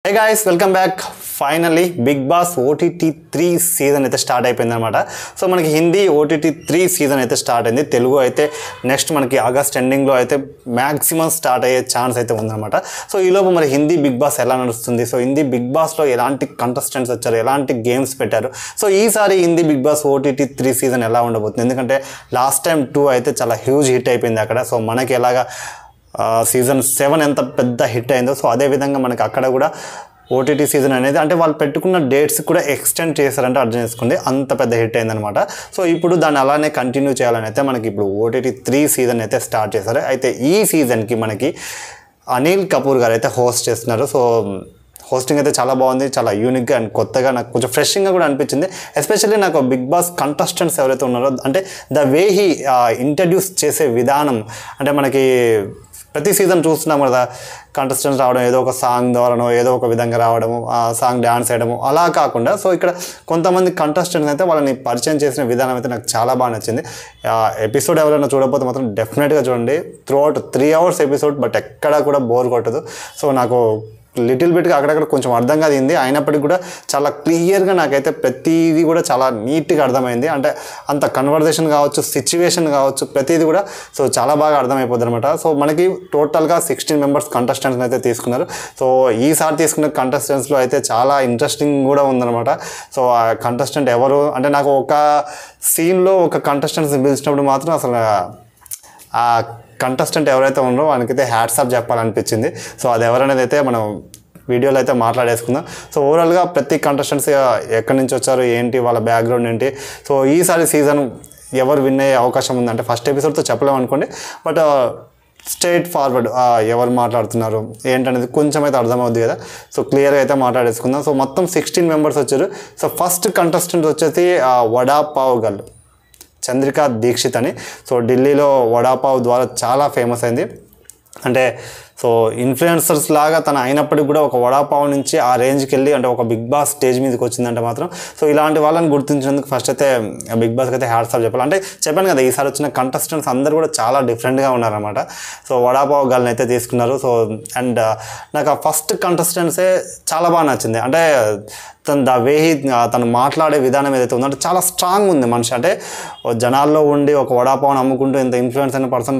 Hey guys, welcome back. Finally, Big Boss OTT 3 season అయితే start అయిపోయింది అనమాట. So మనకి హిందీ OTT 3 సీజన్ అయితే స్టార్ట్ అయింది. తెలుగు అయితే నెక్స్ట్ మనకి ఆగస్ట్ ఎండింగ్లో అయితే మ్యాక్సిమం స్టార్ట్ అయ్యే ఛాన్స్ అయితే ఉందన్నమాట. సో ఈలోపు మరి హిందీ బిగ్ బాస్ ఎలా నడుస్తుంది, సో హిందీ బిగ్ బాస్లో ఎలాంటి కంటెస్టెంట్స్ వచ్చారు, ఎలాంటి గేమ్స్ పెట్టారు, సో ఈసారి Hindi Bigg Boss OTT 3 season ఎలా ఉండబోతుంది. ఎందుకంటే లాస్ట్ టైం 2 అయితే చాలా హ్యూజ్ హిట్ అయిపోయింది అక్కడ. సో మనకి ఎలాగా సీజన్ 7 ఎంత పెద్ద హిట్ అయిందో, సో అదేవిధంగా మనకి అక్కడ కూడా OTT సీజన్ అనేది అంటే వాళ్ళు పెట్టుకున్న డేట్స్ కూడా ఎక్స్టెండ్ చేశారంటే అర్థం చేసుకోండి, అంత పెద్ద హిట్ అయిందనమాట. సో ఇప్పుడు దాన్ని అలానే కంటిన్యూ చేయాలని అయితే మనకి ఇప్పుడు OTT 3 సీజన్ అయితే స్టార్ట్ చేశారు. అయితే ఈ సీజన్కి మనకి అనిల్ కపూర్ గారు అయితే హోస్ట్ చేస్తున్నారు. సో హోస్టింగ్ అయితే చాలా బాగుంది, చాలా యూనిక్గా అండ్ కొత్తగా, నాకు కొంచెం ఫ్రెషింగ్గా కూడా అనిపించింది. ఎస్పెషల్లీ నాకు బిగ్ బాస్ కంటెస్టెంట్స్ ఎవరైతే ఉన్నారో అంటే ద వే హీ ఇంట్రడ్యూస్ చేసే విధానం, అంటే మనకి ప్రతి సీజన్ చూస్తున్నాం కదా, కంటెస్టెంట్స్ రావడం ఏదో ఒక సాంగ్ ద్వారానో ఏదో ఒక విధంగా రావడము, ఆ సాంగ్ డ్యాన్స్ చేయడము, అలా కాకుండా సో ఇక్కడ కొంతమంది కంటెస్టెంట్స్ అయితే వాళ్ళని పరిచయం చేసిన విధానం అయితే నాకు చాలా బాగా నచ్చింది. ఎపిసోడ్ ఎవరైనా చూడకపోతే మాత్రం డెఫినెట్గా చూడండి. త్రూఅవుట్ 3 hours ఎపిసోడ్, బట్ ఎక్కడా కూడా బోర్ కొట్టదు. సో నాకు లిటిల్ బిట్గా అక్కడక్కడ కొంచెం అర్థం కాదింది, అయినప్పటికీ కూడా చాలా క్లియర్గా నాకైతే ప్రతిదీ కూడా చాలా నీట్గా అర్థమైంది. అంటే అంత కన్వర్జేషన్ కావచ్చు, సిచ్యువేషన్ కావచ్చు, ప్రతిదీ కూడా సో చాలా బాగా అర్థమైపోద్ది అనమాట. సో మనకి టోటల్గా 16 మెంబర్స్ కంటెస్టెంట్స్ని అయితే తీసుకున్నారు. సో ఈసారి తీసుకున్న కంటెస్టెంట్స్లో అయితే చాలా ఇంట్రెస్టింగ్ కూడా ఉందన్నమాట. సో ఆ కంటెస్టెంట్ ఎవరు అంటే నాకు ఒక సీన్లో ఒక కంటెస్టెంట్స్ని పిలిచినప్పుడు మాత్రం అసలు ఆ కంటెస్టెంట్ ఎవరైతే ఉన్నారో వానికైతే హ్యాట్సాప్ చెప్పాలనిపించింది. సో అది ఎవరనేది అయితే మనం వీడియోలో అయితే మాట్లాడేసుకుందాం. సో ఓవరాల్గా ప్రతి కంటెస్టెంట్స్ ఎక్కడి నుంచి వచ్చారు, ఏంటి వాళ్ళ బ్యాక్గ్రౌండ్ ఏంటి, సో ఈసారి సీజన్ ఎవరు విన్ అయ్యే అవకాశం ఉందంటే ఫస్ట్ ఎపిసోడ్తో చెప్పలేము అనుకోండి, బట్ స్ట్రైట్ ఫార్వర్డ్ ఎవరు మాట్లాడుతున్నారు ఏంటనేది కొంచెం అయితే అర్థమవుద్ది కదా. సో క్లియర్గా అయితే మాట్లాడేసుకుందాం. సో మొత్తం 16 మెంబర్స్ వచ్చారు. సో ఫస్ట్ కంటెస్టెంట్ వచ్చేసి వడాపావ్ గర్ల్ చంద్రికా దీక్షిత్ అని. సో ఢిల్లీలో వడాపావ్ ద్వారా చాలా ఫేమస్ అయింది. అంటే సో ఇన్ఫ్లుయెన్సర్స్ లాగా తను అయినప్పటికీ కూడా ఒక వడాపావ్ నుంచి ఆ రేంజ్కి వెళ్ళి అంటే ఒక బిగ్ బాస్ స్టేజ్ మీదకి వచ్చిందంటే మాత్రం సో ఇలాంటి వాళ్ళని గుర్తించినందుకు ఫస్ట్ అయితే బిగ్ బాస్కి అయితే హ్యాట్సాప్ చెప్పాలి. అంటే చెప్పాను కదా, ఈసారి వచ్చిన కంటెస్టెంట్స్ అందరూ కూడా చాలా డిఫరెంట్గా ఉన్నారన్నమాట. సో వడాపావ్ గర్ల్ని అయితే తీసుకున్నారు. సో అండ్ నాకు ఆ ఫస్ట్ కంటెస్టెంట్సే చాలా బాగా నచ్చింది. అంటే ద వే తను మాట్లాడే విధానం ఏదైతే ఉందో అంటే చాలా స్ట్రాంగ్ ఉంది మనిషి. అంటే జనాల్లో ఉండి ఒక వడాపావుని అమ్ముకుంటూ ఇంత ఇన్ఫ్లుయెన్స్ అయిన పర్సన్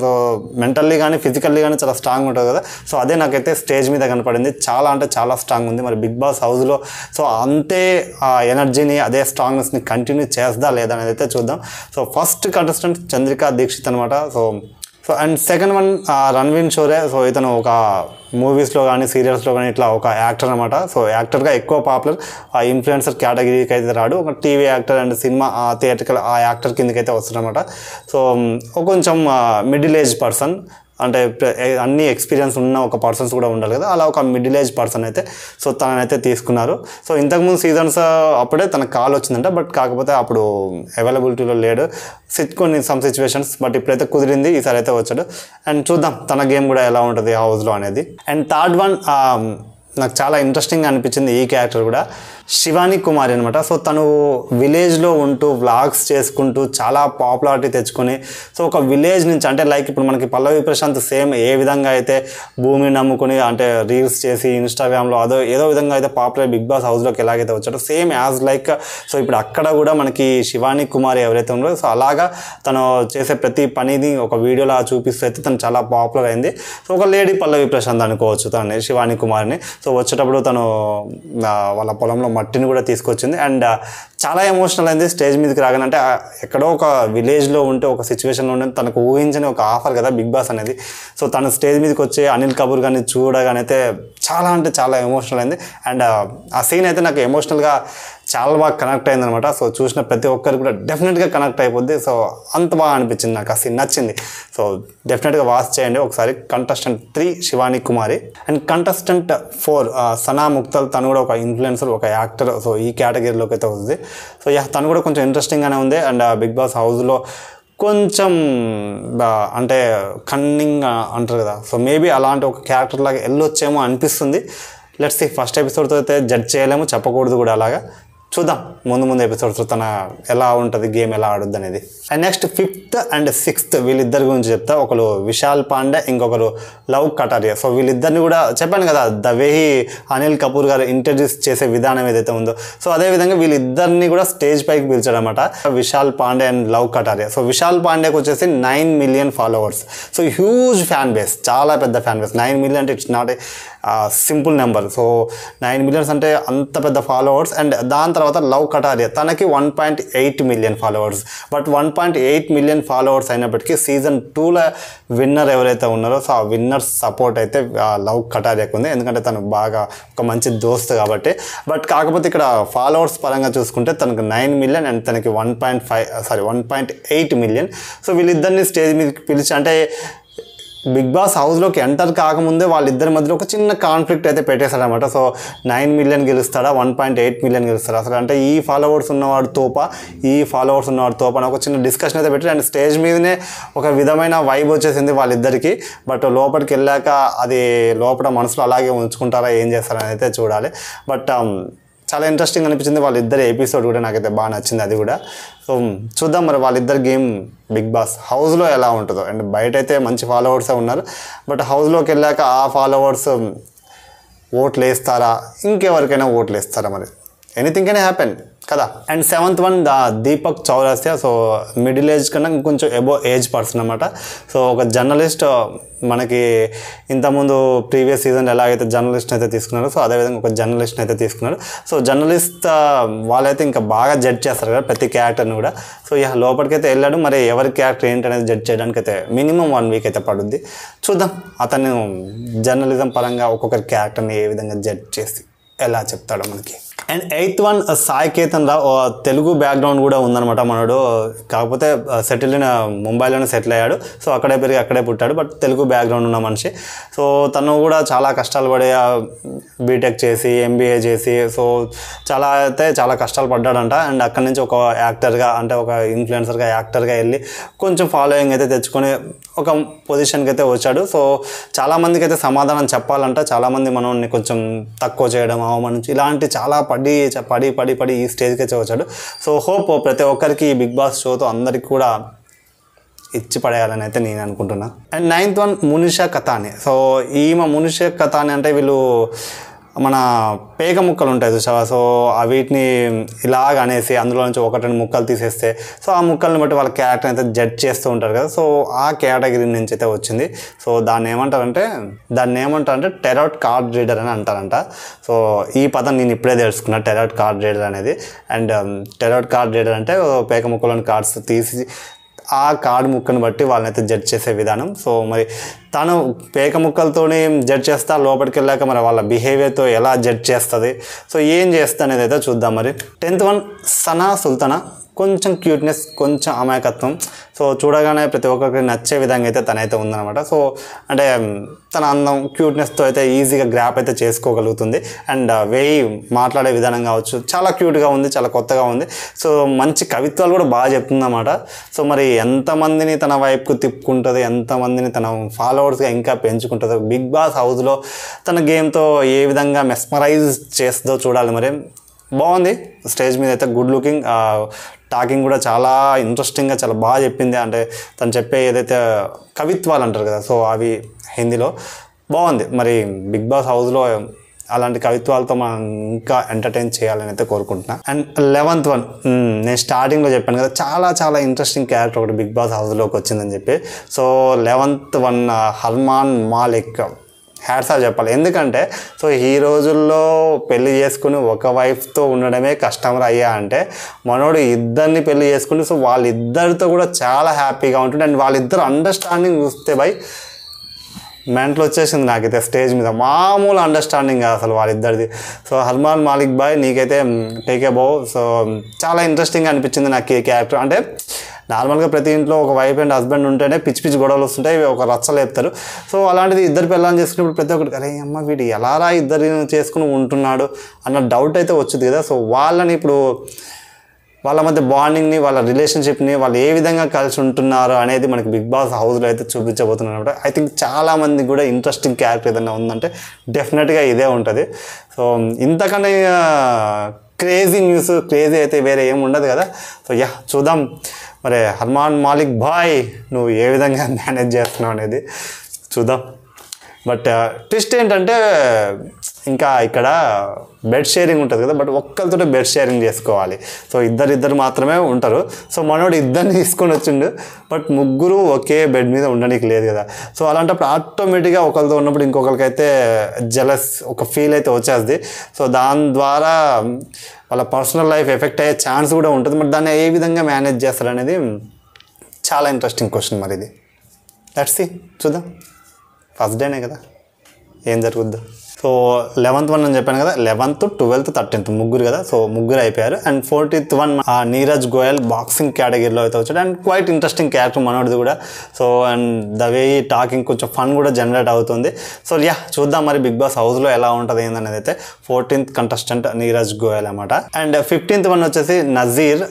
మెంటల్లీ కానీ ఫిజికల్లీ కానీ చాలా స్ట్రాంగ్ ఉంటుంది కదా. సో అదే నాకైతే స్టేజ్ మీద కనపడింది, చాలా అంటే చాలా స్ట్రాంగ్ ఉంది. మరి బిగ్ బాస్ హౌస్లో సో అంతే ఆ ఎనర్జీని అదే స్ట్రాంగ్నెస్ని కంటిన్యూ చేద్దా లేదా అనేది అయితే చూద్దాం. So first contestant Chandrika Dixit అనమాట. So and second one Ranveer Shorey. So ఇతను ఒక మూవీస్లో కానీ సీరియల్స్లో కానీ ఇట్లా ఒక యాక్టర్ అనమాట. సో యాక్టర్గా ఎక్కువ పాపులర్, ఆ ఇన్ఫ్లుయెన్సర్ కేటగిరీకి అయితే రాడు, ఒక TV actor and cinema theatrical ఆ యాక్టర్ కిందకి అయితే వస్తుందన్నమాట. సో కొంచెం మిడిల్ ఏజ్ పర్సన్, అంటే అన్ని ఎక్స్పీరియన్స్ ఉన్న ఒక పర్సన్స్ కూడా ఉండాలి కదా, అలా ఒక మిడిల్ ఏజ్ పర్సన్ అయితే సో తననైతే తీసుకున్నారు. సో ఇంతకుముందు సీజన్స్ అప్పుడే తన కాల్ వచ్చిందంట, బట్ కాకపోతే అప్పుడు అవైలబిలిటీలో లేడు కొన్ని సమ్ సిచ్యువేషన్స్, బట్ ఇప్పుడైతే కుదిరింది, ఈసారి అయితే వచ్చాడు. అండ్ చూద్దాం తన గేమ్ కూడా ఎలా ఉంటుంది హౌస్లో అనేది. అండ్ థర్డ్ వన్ నాకు చాలా ఇంట్రెస్టింగ్ అనిపించింది ఈ క్యారెక్టర్ కూడా, శివాని కుమారి అనమాట. సో తను విలేజ్లో ఉంటూ వ్లాగ్స్ చేసుకుంటూ చాలా పాపులారిటీ తెచ్చుకొని సో ఒక విలేజ్ నుంచి అంటే లైక్ ఇప్పుడు మనకి పల్లవి ప్రశాంత్ సేమ్ ఏ విధంగా అయితే భూమిని నమ్ముకొని అంటే రీల్స్ చేసి ఇన్స్టాగ్రామ్లో ఏదో విధంగా అయితే పాపులర్ బిగ్ బాస్ హౌస్లోకి ఎలాగైతే వచ్చాడో సేమ్ యాజ్ లైక్ సో ఇప్పుడు అక్కడ కూడా మనకి శివాని కుమారి ఎవరైతే ఉన్నారో సో అలాగా తను చేసే ప్రతి పనిని ఒక వీడియోలా చూపిస్తూ అయితే తను చాలా పాపులర్ అయింది. సో ఒక లేడీ పల్లవి ప్రశాంత్ అనుకోవచ్చు తనని, శివాని కుమారిని. సో వచ్చేటప్పుడు తను వాళ్ళ పొలంలో మట్టిని కూడా తీసుకొచ్చింది అండ్ చాలా ఎమోషనల్ అయింది స్టేజ్ మీదకి రాగానే. అంటే ఎక్కడో ఒక విలేజ్లో ఉంటే ఒక సిచ్యువేషన్లో ఉంటే తనకు ఊహించని ఒక ఆఫర్ కదా బిగ్ బాస్ అనేది. సో తను స్టేజ్ మీదకి వచ్చి అనిల్ కపూర్ గారిని చూడగానైతే చాలా అంటే చాలా ఎమోషనల్ అయింది. అండ్ ఆ సీన్ అయితే నాకు ఎమోషనల్గా చాలా బాగా కనెక్ట్ అయిందనమాట. సో చూసిన ప్రతి ఒక్కరు కూడా డెఫినెట్గా కనెక్ట్ అయిపోద్ది. సో అంత బాగా అనిపించింది నాకు, ఆ సీన్ నచ్చింది. సో డెఫినెట్గా వాచ్ చేయండి ఒకసారి. Contestant 3 Shivani Kumari and contestant 4 Sana Muktal. తను కూడా ఒక ఇన్ఫ్లుయెన్సర్, ఒక యాక్టర్. సో ఈ కేటగిరీలోకి అయితే వస్తుంది. సో తను కూడా కొంచెం ఇంట్రెస్టింగ్గానే ఉంది. అండ్ బిగ్ బాస్ హౌస్లో కొంచెం అంటే కన్నింగ్ అంటారు కదా, సో మేబీ అలాంటి ఒక క్యారెక్టర్ లాగా వెళ్ళొచ్చేమో అనిపిస్తుంది. లెట్స్ సీ, ఫస్ట్ ఎపిసోడ్తో అయితే జడ్జ్ చేయలేము, చెప్పకూడదు కూడా అలాగా. చూద్దాం. ముందు ఎపిసోడ్స్లో తన ఎలా ఉంటుంది గేమ్ ఎలా ఆడుద్ది అనేది. And next 5th and 6th వీళ్ళిద్దరి గురించి చెప్తా. ఒకరు విశాల్ పాండే, ఇంకొకరు లవ్ కటారియా. సో వీళ్ళిద్దరిని కూడా చెప్పాను కదా, ద వే అనిల్ కపూర్ గారు ఇంట్రడ్యూస్ చేసే విధానం ఏదైతే ఉందో, సో అదేవిధంగా వీళ్ళిద్దరిని కూడా స్టేజ్ పైకి పిలిచాడు అనమాట, విశాల్ పాండే అండ్ లవ్ కటారియా. సో విశాల్ పాండేకి వచ్చేసి 9 million followers. So huge fan base, చాలా పెద్ద ఫ్యాన్ బేస్. 9 million అంటే it's not a simple number. So 9 million అంటే అంత పెద్ద ఫాలోవర్స్. అండ్ దాని తర్వాత లవ్ కటారియా, తనకి 1.8 million followers. But 1.8 million followers అయినప్పటికీ సీజన్ 2లో విన్నర్ ఎవరైతే ఉన్నారో, సో ఆ విన్నర్ సపోర్ట్ అయితే లవ్ కటారియాకి ఉంది, ఎందుకంటే తను బాగా ఒక మంచి దోస్తు కాబట్టి. బట్ కాకపోతే ఇక్కడ ఫాలోవర్స్ పరంగా చూసుకుంటే తనకు 9 million అండ్ తనకి 1.8 million. సో వీళ్ళిద్దరిని స్టేజ్ మీదకి పిలిచి, అంటే బిగ్ బాస్ హౌస్లోకి ఎంటర్ కాకముందే వాళ్ళిద్దరి మధ్యలో ఒక చిన్న కాన్ఫ్లిక్ట్ అయితే పెట్టేశారనమాట. సో 9 million గెలుస్తాడా, 1.8 million గెలుస్తాడా, అసలు అంటే ఈ ఫాలోవర్స్ ఉన్నవాడు తోపా, ఈ ఫాలోవర్స్ ఉన్నవాడు తోపా అని ఒక చిన్న డిస్కషన్ అయితే పెట్టారు. అండ్ స్టేజ్ మీదనే ఒక విధమైన వైబ్ వచ్చేసింది వాళ్ళిద్దరికి. బట్ లోపలికి వెళ్ళాక అది లోపల మనసులో అలాగే ఉంచుకుంటారా, ఏం చేస్తారని అయితే చూడాలి. బట్ చాలా ఇంట్రెస్టింగ్ అనిపించింది వాళ్ళిద్దరి ఎపిసోడ్ కూడా, నాకైతే బాగా నచ్చింది అది కూడా. సో చూద్దాం మరి వాళ్ళిద్దరి గేమ్ బిగ్ బాస్ హౌస్లో ఎలా ఉంటుందో. అండ్ బయట అయితే మంచి ఫాలోవర్సే ఉన్నారు, బట్ హౌస్లోకి వెళ్ళాక ఆ ఫాలోవర్స్ ఓట్లు వేస్తారా, ఇంకెవరికైనా ఓట్లు వేస్తారా, మరి ఎనీథింగ్ కెన్ హ్యాపెన్ కదా. And 7th one Deepak Chaurasia. So middle age కన్నా ఇంకొంచెం ఎబో ఏజ్ పర్సన్ అనమాట. సో ఒక జర్నలిస్ట్, మనకి ఇంతకుముందు ప్రీవియస్ సీజన్ ఎలాగైతే జర్నలిస్ట్ని అయితే తీసుకున్నారు, సో అదేవిధంగా ఒక జర్నలిస్ట్ని అయితే తీసుకున్నారు. సో జర్నలిస్ట్ వాళ్ళైతే ఇంకా బాగా జడ్జ్ చేస్తారు కదా ప్రతి క్యారెక్టర్ని కూడా. సో ఇక లోపలికైతే వెళ్ళాడు, మరి ఎవరి క్యారెక్టర్ ఏంటి అనేది జడ్జ్ చేయడానికి అయితే మినిమం 1 week అయితే పడుద్ది. చూద్దాం అతను జర్నలిజం పరంగా ఒక్కొక్కరి క్యారెక్టర్ని ఏ విధంగా జడ్జ్ చేసి ఎలా చెప్తాడో మనకి. And 8th one Sai Ketan Rao. Telugu background కూడా ఉందన్నమాట మనడు, కాకపోతే సెటిల్ అయిన ముంబైలోనే సెటిల్ అయ్యాడు. సో అక్కడే పెరిగి అక్కడే పుట్టాడు, బట్ తెలుగు బ్యాక్గ్రౌండ్ ఉన్న మనిషి. సో తను కూడా చాలా కష్టాలు పడి బీటెక్ చేసి ఎంబీఏ చేసి, సో చాలా కష్టాలు పడ్డాడంట. అండ్ అక్కడి నుంచి ఒక యాక్టర్గా, అంటే ఒక ఇన్ఫ్లుయెన్సర్గా, యాక్టర్గా వెళ్ళి కొంచెం ఫాలోయింగ్ అయితే తెచ్చుకొని ఒక పొజిషన్కి అయితే వచ్చాడు. సో చాలామందికి అయితే సమాధానం చెప్పాలంట, చాలామంది మనల్ని కొంచెం తక్కువ చేయడం, అవమానించి, ఇలాంటి చాలా పడి ఈ స్టేజ్కి అయితే వచ్చాడు. సో హోప్ ప్రతి ఒక్కరికి ఈ బిగ్ బాస్ షోతో అందరికి కూడా ఇచ్చి పడేయాలని అయితే నేను అనుకుంటున్నా. And 9th one మునిషా కతాని. సో ఈమె మునిషా కతాని అంటే వీళ్ళు మన పేక ముక్కలు ఉంటాయి చూసావా, సో వీటిని ఇలాగ అనేసి అందులో నుంచి 1-2 ముక్కలు తీసేస్తే, సో ఆ ముక్కల్ని బట్టి వాళ్ళ క్యారెక్టర్ అయితే జడ్జ్ చేస్తూ ఉంటారు కదా. సో ఆ కేటగిరీ నుంచి అయితే వచ్చింది. సో దాన్ని ఏమంటారంటే టెరాట్ కార్డ్ రీడర్ అని అంటారంట. సో ఈ పదం నేను ఇప్పుడే తెలుసుకున్నా, టెరాట్ కార్డ్ రీడర్ అనేది. అండ్ టెరాట్ కార్డ్ రీడర్ అంటే పేక ముక్కలోని కార్డ్స్ తీసి ఆ కార్డు ముక్కను బట్టి వాళ్ళనైతే జడ్జ్ చేసే విధానం. సో మరి తను పేక ముక్కలతోని జడ్జ్ చేస్తా, లోపలికి వెళ్ళాక మరి వాళ్ళ బిహేవియర్తో ఎలా జడ్జ్ చేస్తుంది, సో ఏం చేస్తుంది అనేది అయితే చూద్దాం. మరి 10th one సనా సుల్తానా. కొంచెం క్యూట్నెస్, కొంచెం అమాయకత్వం. సో చూడగానే ప్రతి ఒక్కరికి నచ్చే విధంగా అయితే తనైతే ఉందన్నమాట. సో అంటే తన అందం, క్యూట్నెస్తో అయితే ఈజీగా గ్రాప్ అయితే చేసుకోగలుగుతుంది. అండ్ మాట్లాడే విధానం కావచ్చు, చాలా క్యూట్గా ఉంది, చాలా కొత్తగా ఉంది. సో మంచి కవిత్వాలు కూడా బాగా చెప్తుందన్నమాట. సో మరి ఎంతమందిని తన వైపుకు తిప్పుకుంటుంది, ఎంతమందిని తన ఫాలోవర్స్గా ఇంకా పెంచుకుంటుందో, బిగ్ బాస్ హౌస్లో తన గేమ్తో ఏ విధంగా మెస్మరైజ్ చేస్తుందో చూడాలి. మరి బాగుంది. స్టేజ్ మీద అయితే గుడ్ లుకింగ్, టాకింగ్ కూడా చాలా ఇంట్రెస్టింగ్గా చాలా బాగా చెప్పింది. అంటే తను చెప్పే ఏదైతే కవిత్వాలు అంటారు కదా, సో అవి హిందీలో బాగుంది. మరి బిగ్ బాస్ హౌస్లో అలాంటి కవిత్వాలతో మనం ఇంకా ఎంటర్టైన్ చేయాలని అయితే కోరుకుంటున్నా. అండ్ 11th one నేను స్టార్టింగ్లో చెప్పాను కదా, చాలా ఇంట్రెస్టింగ్ క్యారెక్టర్ ఒకటి బిగ్ బాస్ హౌస్లోకి వచ్చిందని చెప్పి. So 11th one Harman Malik. Hats off చెప్పాలి, ఎందుకంటే సో ఈ రోజుల్లో పెళ్లి చేసుకుని ఒక వైఫ్తో ఉండడమే కస్టమర్ అయ్యా అంటే, మనోడు ఇద్దరిని పెళ్లి చేసుకుని సో వాళ్ళిద్దరితో కూడా చాలా హ్యాపీగా ఉంటుంది. అండ్ వాళ్ళిద్దరు అండర్స్టాండింగ్ చూస్తే బై మెంటల్ వచ్చేసింది నాకైతే. స్టేజ్ మీద మామూలు అండర్స్టాండింగ్ అసలు వాళ్ళిద్దరిది. సో హర్మాన్ మాలిక్ బాయ్, నీకైతే టేకే బో. సో చాలా ఇంట్రెస్టింగ్గా అనిపించింది నాకు ఈ క్యారెక్టర్. అంటే నార్మల్గా ప్రతి ఇంట్లో ఒక వైఫ్ అండ్ హస్బెండ్ ఉంటేనే పిచ్చి గొడవలు వస్తుంటాయి, ఒక రచ్చలు లేపుతారు. సో అలాంటిది ఇద్దరు పిల్లల్ని చేసుకున్నప్పుడు ప్రతి ఒక్కరికి అరే అమ్మ వీడు ఎలారా ఇద్దరు చేసుకుని ఉంటున్నాడు అన్న డౌట్ అయితే వచ్చింది కదా. సో వాళ్ళని ఇప్పుడు వాళ్ళ మధ్య బాండింగ్ని, వాళ్ళ రిలేషన్షిప్ని, వాళ్ళు ఏ విధంగా కలిసి ఉంటున్నారు అనేది మనకి బిగ్ బాస్ హౌస్లో అయితే చూపించబోతున్నారు అనమాట. ఐ థింక్ చాలామంది కూడా ఇంట్రెస్టింగ్ క్యారెక్టర్ ఏదైనా ఉందంటే డెఫినెట్గా ఇదే ఉంటుంది. సో ఇంతకన్నా క్రేజీ న్యూస్, క్రేజీ అయితే వేరే ఏమి ఉండదు కదా. సో యా చూద్దాం మరి అర్మాన్ మాలిక్ బాయ్ నువ్వు ఏ విధంగా మేనేజ్ చేస్తున్నావు అనేది చూద్దాం. బట్ ట్విస్ట్ ఏంటంటే ఇంకా ఇక్కడ బెడ్ షేరింగ్ ఉంటుంది కదా, బట్ ఒక్కరితో బెడ్ షేరింగ్ చేసుకోవాలి. సో ఇద్దరు మాత్రమే ఉంటారు. సో మనోడు ఇద్దరిని తీసుకొని వచ్చిండు, బట్ ముగ్గురు ఒకే బెడ్ మీద ఉండడానికి లేదు కదా. సో అలాంటప్పుడు ఆటోమేటిక్గా ఒకరితో ఉన్నప్పుడు ఇంకొకరికైతే జెలస్ ఒక ఫీల్ అయితే వచ్చేస్తుంది. సో దాని ద్వారా వాళ్ళ పర్సనల్ లైఫ్ ఎఫెక్ట్ అయ్యే ఛాన్స్ కూడా ఉంటుంది. మరి దాన్ని ఏ విధంగా మేనేజ్ చేస్తారు అనేది చాలా ఇంట్రెస్టింగ్ క్వశ్చన్. మరి ఇది లెట్స్ సీ, చూద్దాం. ఫస్ట్ డేనే కదా, ఏం జరుగుద్దో. సో 11th వన్ అని చెప్పాను కదా, 11th, 12th, 13th ముగ్గురు కదా. సో ముగ్గురు అయిపోయారు. And 14th one Neeraj Goyal boxing కేటగిరీలో అయితే వచ్చాడు. అండ్ క్వైట్ ఇంట్రెస్టింగ్ క్యారెక్టర్ మనోడిది కూడా. So and the way talking కొంచెం ఫన్ కూడా జనరేట్ అవుతుంది. సో యా చూద్దాం మరి బిగ్ బాస్ హౌస్లో ఎలా ఉంటుంది ఏందనేది అయితే. 14th కంటెస్టెంట్ నీరజ్ గోయల్ అనమాట. అండ్ 15th వన్ వచ్చేసి నజీర్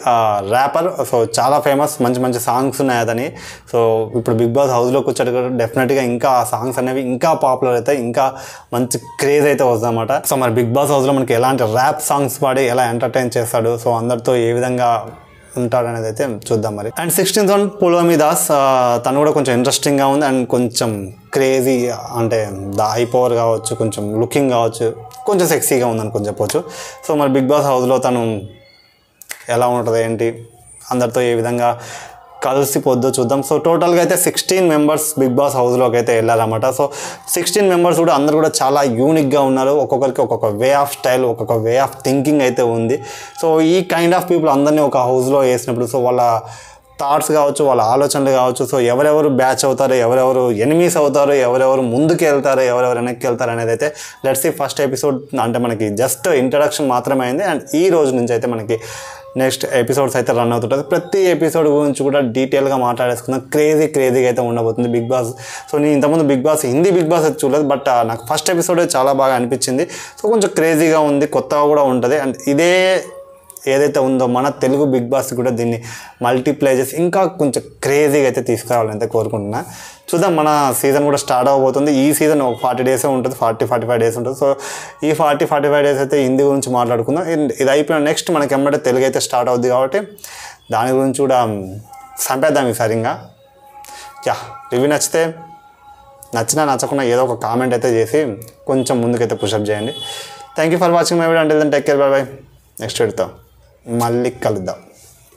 ర్యాపర్. సో చాలా ఫేమస్, మంచి మంచి సాంగ్స్ ఉన్నాయి అతని. సో ఇప్పుడు బిగ్ బాస్ హౌస్లోకి వచ్చాడు కూడా, డెఫినెట్గా ఇంకా ఆ సాంగ్స్ అనేవి ఇంకా పాపులర్ అవుతాయి, ఇంకా మంచి క్రేజ్ అయితే వస్తుందన్నమాట. సో మరి బిగ్ బాస్ హౌస్లో మనకి ఎలాంటి ర్యాప్ సాంగ్స్ పాడి ఎలా ఎంటర్టైన్ చేస్తాడు, సో అందరితో ఏ విధంగా ఉంటాడు అనేది అయితే చూద్దాం మరి. And 16th one Pulomi Das, తను కూడా కొంచెం ఇంట్రెస్టింగ్గా ఉంది. అండ్ కొంచెం క్రేజీ అంటే ద ఐ పవర్ కావచ్చు, కొంచెం లుకింగ్ కావచ్చు, కొంచెం సెక్సీగా ఉందని కొంచెం చెప్పవచ్చు. సో మరి బిగ్ బాస్ హౌస్లో తను ఎలా ఉంటుంది ఏంటి, అందరితో ఏ విధంగా కలిసిపోద్దో చూద్దాం. సో టోటల్గా అయితే 16 మెంబర్స్ బిగ్ బాస్ హౌస్లోకి అయితే వెళ్ళారన్నమాట. సో 16 మెంబర్స్ కూడా అందరూ కూడా చాలా యూనిక్గా ఉన్నారు. ఒక్కొక్కరికి ఒక్కొక్క వే ఆఫ్ స్టైల్, ఒక్కొక్క వే ఆఫ్ థింకింగ్ అయితే ఉంది. సో ఈ కైండ్ ఆఫ్ పీపుల్ అందరినీ ఒక హౌస్లో వేసినప్పుడు సో వాళ్ళ థాట్స్ కావచ్చు, వాళ్ళ ఆలోచనలు కావచ్చు, సో ఎవరెవరు బ్యాచ్ అవుతారు, ఎవరెవరు ఎనిమీస్ అవుతారు, ఎవరెవరు ముందుకు వెళ్తారు, ఎవరెవరు వెనక్కి వెళ్తారు అనేది అయితే లెట్స్ సీ. ఫస్ట్ ఎపిసోడ్ అంటే మనకి జస్ట్ ఇంట్రడక్షన్ మాత్రమే అయింది. అండ్ ఈ రోజు నుంచి అయితే మనకి నెక్స్ట్ ఎపిసోడ్స్ అయితే రన్ అవుతుంటుంది. ప్రతి ఎపిసోడ్ గురించి కూడా డీటెయిల్గా మాట్లాడేసుకుందాం. క్రేజీగా అయితే ఉండబోతుంది బిగ్ బాస్. సో నేను ఇంతకుముందు Bigg Boss Hindi Bigg Boss అయితే చూడలేదు, బట్ నాకు ఫస్ట్ ఎపిసోడ్ చాలా బాగా అనిపించింది. సో కొంచెం క్రేజీగా ఉంది, కొత్తగా కూడా ఉంటుంది. అండ్ ఇదే ఏదైతే ఉందో మన తెలుగు బిగ్ బాస్ కూడా దీన్ని మల్టీప్లై చేసి ఇంకా కొంచెం క్రేజీగా అయితే తీసుకురావాలని అయితే కోరుకుంటున్నా. చూద్దాం, మన సీజన్ కూడా స్టార్ట్ అవ్వబోతుంది. ఈ సీజన్ ఒక 40 days ఉంటుంది, 40-45 days ఉంటుంది. సో ఈ 40-45 days అయితే హిందీ గురించి మాట్లాడుకుందాం. ఇది అయిపోయిన నెక్స్ట్ మనకి ఎమ్మటే తెలుగు అయితే స్టార్ట్ అవుద్ది కాబట్టి దాని గురించి కూడా సంపేద్దాం ఈసారి. ఇంకా రివ్యూ నచ్చకుండా ఏదో ఒక కామెంట్ అయితే చేసి కొంచెం ముందుకైతే పుషప్ చేయండి. Thank you for watching my video. అంటే take care, bye bye. Next వీడియోతో మళ్ళీ కలుద్దాం.